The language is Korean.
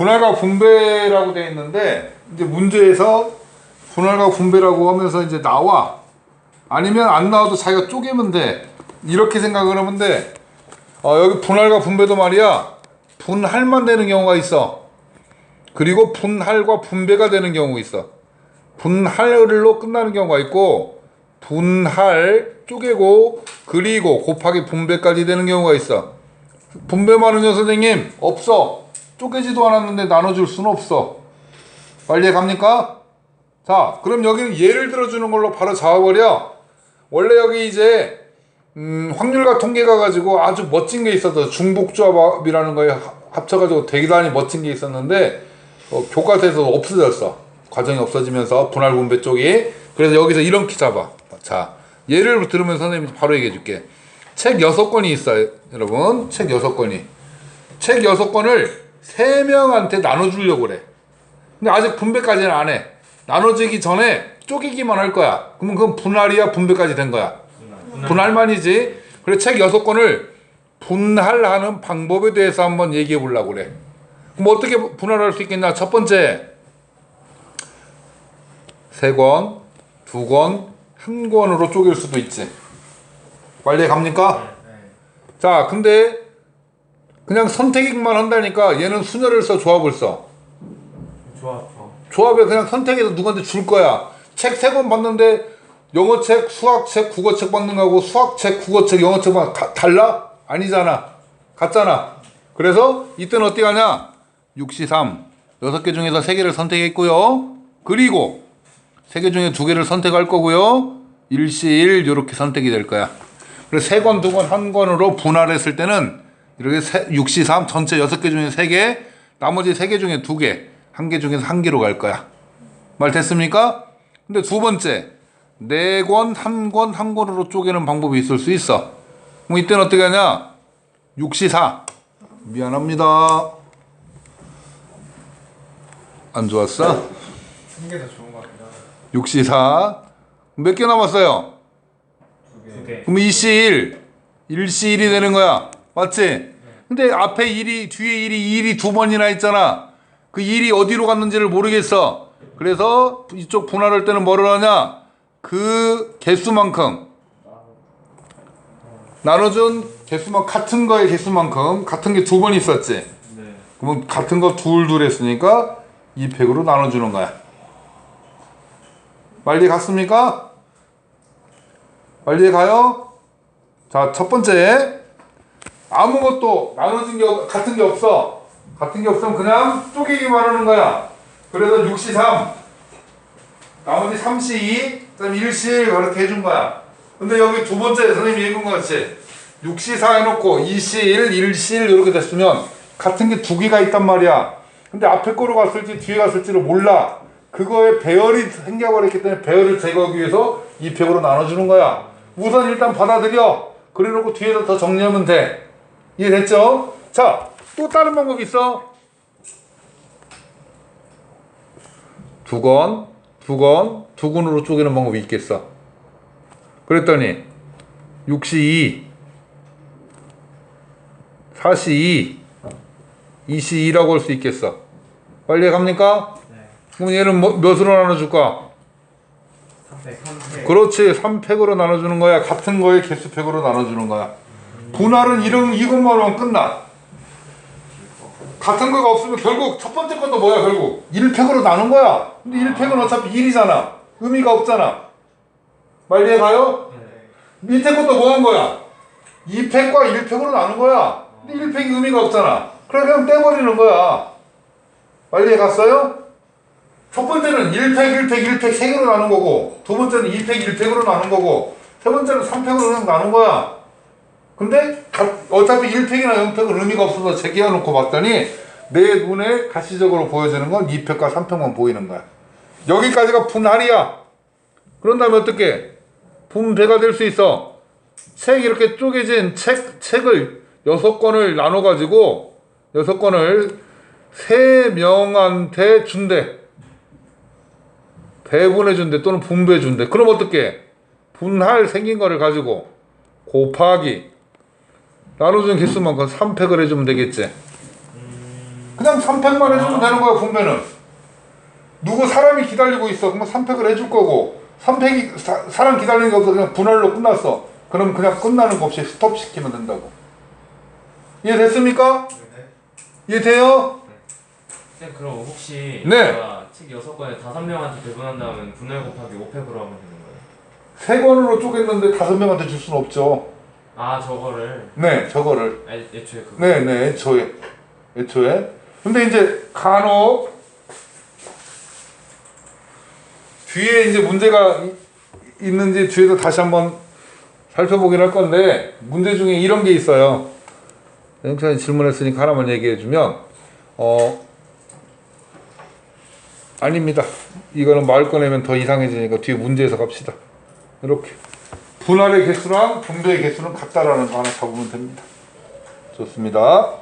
분할과 분배라고 되어 있는데 이제 문제에서 분할과 분배라고 하면서 이제 나와 아니면 안 나와도 자기가 쪼개면 돼 이렇게 생각을 하면 돼. 여기 분할과 분배도 말이야 분할만 되는 경우가 있어. 그리고 분할과 분배가 되는 경우가 있어. 분할로 끝나는 경우가 있고 분할 쪼개고 그리고 곱하기 분배까지 되는 경우가 있어. 분배만 하면 선생님 없어. 쪼개지도 않았는데 나눠줄 수는 없어. 빨리 갑니까? 자, 그럼 여기는 예를 들어주는 걸로 바로 잡아버려. 원래 여기 이제 확률과 통계가 가지고 아주 멋진 게 있어서 중복조합이라는 거에 합쳐가지고 대단히 멋진 게 있었는데 교과서에서 없어졌어. 과정이 없어지면서 분할 분배 쪽이. 그래서 여기서 이렇게 잡아. 자, 예를 들으면 선생님이 바로 얘기해 줄게. 책 6권이 있어요 여러분. 책 6권이. 책 6권을 3명한테 나눠주려고 그래. 근데 아직 분배까지는 안 해. 나눠지기 전에 쪼개기만 할 거야. 그러면 그건 분할이야 분배까지 된 거야? 분할만이지. 그래 책 6권을 분할하는 방법에 대해서 한번 얘기해 보려고 그래. 그럼 어떻게 분할할 수 있겠냐. 첫 번째 3권, 2권, 1권으로 쪼갤 수도 있지. 빨리 갑니까? 자, 근데 그냥 선택만 한다니까 얘는 순열을 써 조합을 써? 조합에 그냥 선택해서 누구한테 줄 거야. 책 3권 봤는데 영어책, 수학책, 국어책 받는 거하고 수학책, 국어책, 영어책 달라? 아니잖아. 같잖아. 그래서 이때는 어떻게 하냐? 6시3 6개 중에서 3개를 선택했고요. 그리고 3개 중에 2개를 선택할 거고요. 1시1 이렇게 선택이 될 거야. 그래서 3권, 2권, 1권으로 분할했을 때는 이렇게 6시3 전체 6개 중에 3개, 나머지 3개 중에 2개, 1개 중에서 1개로 갈 거야. 말 됐습니까? 근데 두 번째 4권, 1권, 1권으로 쪼개는 방법이 있을 수 있어. 그럼 이때는 어떻게 하냐? 6시4 미안합니다. 안 좋았어? 1개 더 좋은 것 같기도 하고. 6시4 몇 개 남았어요? 2개. 그럼 2시1 1시1이 되는 거야. 맞지? 근데 앞에 1이 뒤에 1이 2번이나 있잖아. 그 1이 어디로 갔는지를 모르겠어. 그래서 이쪽 분할할 때는 뭐를 하냐? 그 개수만큼 나눠준 개수만 같은 거의 개수만큼 같은 게 2번 있었지. 네. 그러면 같은 거 둘 했으니까 2팩으로 나눠주는 거야. 빨리 갔습니까? 빨리 가요. 자, 첫 번째 아무것도 나눠진 게 같은 게 없어. 같은 게 없으면 그냥 쪼개기만 하는 거야. 그래서 6시3 나머지 3시2 그다음 1시1 그렇게 해준 거야. 근데 여기 두 번째 선생님이 읽은 거 같이 6시4 해놓고 2시1 1시1 이렇게 됐으면 같은 게 2개가 있단 말이야. 근데 앞에 거로 갔을지 뒤에 갔을지를 몰라. 그거에 배열이 생겨버렸기 때문에 배열을 제거하기 위해서 2팩으로 나눠주는 거야. 우선 일단 받아들여. 그래놓고 뒤에서 더 정리하면 돼. 이해됐죠? 자, 또 다른 방법이 있어. 2권으로 쪼개는 방법이 있겠어. 그랬더니 6시2 4시2 2시2라고 할 수 있겠어. 빨리 갑니까? 네. 그럼 얘는 몇으로 나눠줄까? 3팩. 그렇지. 3팩으로 나눠주는 거야. 같은 거에 개수팩으로 나눠주는 거야. 분할은 이것만 하면 끝나. 같은 거가 없으면 결국 첫 번째 것도 뭐야 결국 1팩으로 나눈 거야. 근데 1팩은 어차피 1이잖아. 의미가 없잖아. 빨리 해가요? 네. 밑에 것도 뭐 한 거야? 2팩과 1팩으로 나눈 거야. 근데 1팩이 의미가 없잖아. 그래 그냥 떼버리는 거야. 빨리 해갔어요? 첫 번째는 1팩 3개로 나눈 거고, 두 번째는 2팩 1팩으로 나눈 거고, 세 번째는 3팩으로 그냥 나눈 거야. 근데 어차피 1팩이나 0팩은 의미가 없어서 제기해놓고 봤더니 내 눈에 가시적으로 보여지는 건 2팩과 3팩만 보이는 거야. 여기까지가 분할이야. 그런 다음에 어떻게? 분배가 될 수 있어. 책 이렇게 쪼개진 책을 6권을 나눠가지고 6권을 3명한테 준대. 배분해준대 또는 분배해준대. 그럼 어떻게? 분할 생긴 거를 가지고 곱하기 나눠준 개수만큼 3팩을 해주면 되겠지. 그냥 3팩만 해주면 되는 거야. 분배는 누구 사람이 기다리고 있어. 그러면 3팩을 해줄 거고 3팩이 사람 기다리는 게 없어. 그냥 분할로 끝났어. 그럼 그냥 끝나는 거 없이 스톱 시키면 된다고. 이해됐습니까? 네. 이해돼요? 쌤 그럼 혹시 네. 제가 책 6권에 5명한테 배분한다면 분할 곱하기 5팩으로 하면 되는 거예요? 3권으로 쪼갰는데 5명한테 줄 수는 없죠. 아 저거를 네, 저거를. 애초에 그거 네, 애초에. 근데 이제 간혹 뒤에 이제 문제가 있는지 뒤에도 다시 한번 살펴보긴 할 건데 문제 중에 이런 게 있어요. 영찬이 질문했으니까 하나만 얘기해주면 아닙니다. 이거는 마을 꺼내면 더 이상해지니까 뒤에 문제에서 갑시다. 이렇게 분할의 개수랑 분배의 개수는 같다라는 거 하나 잡으면 됩니다. 좋습니다.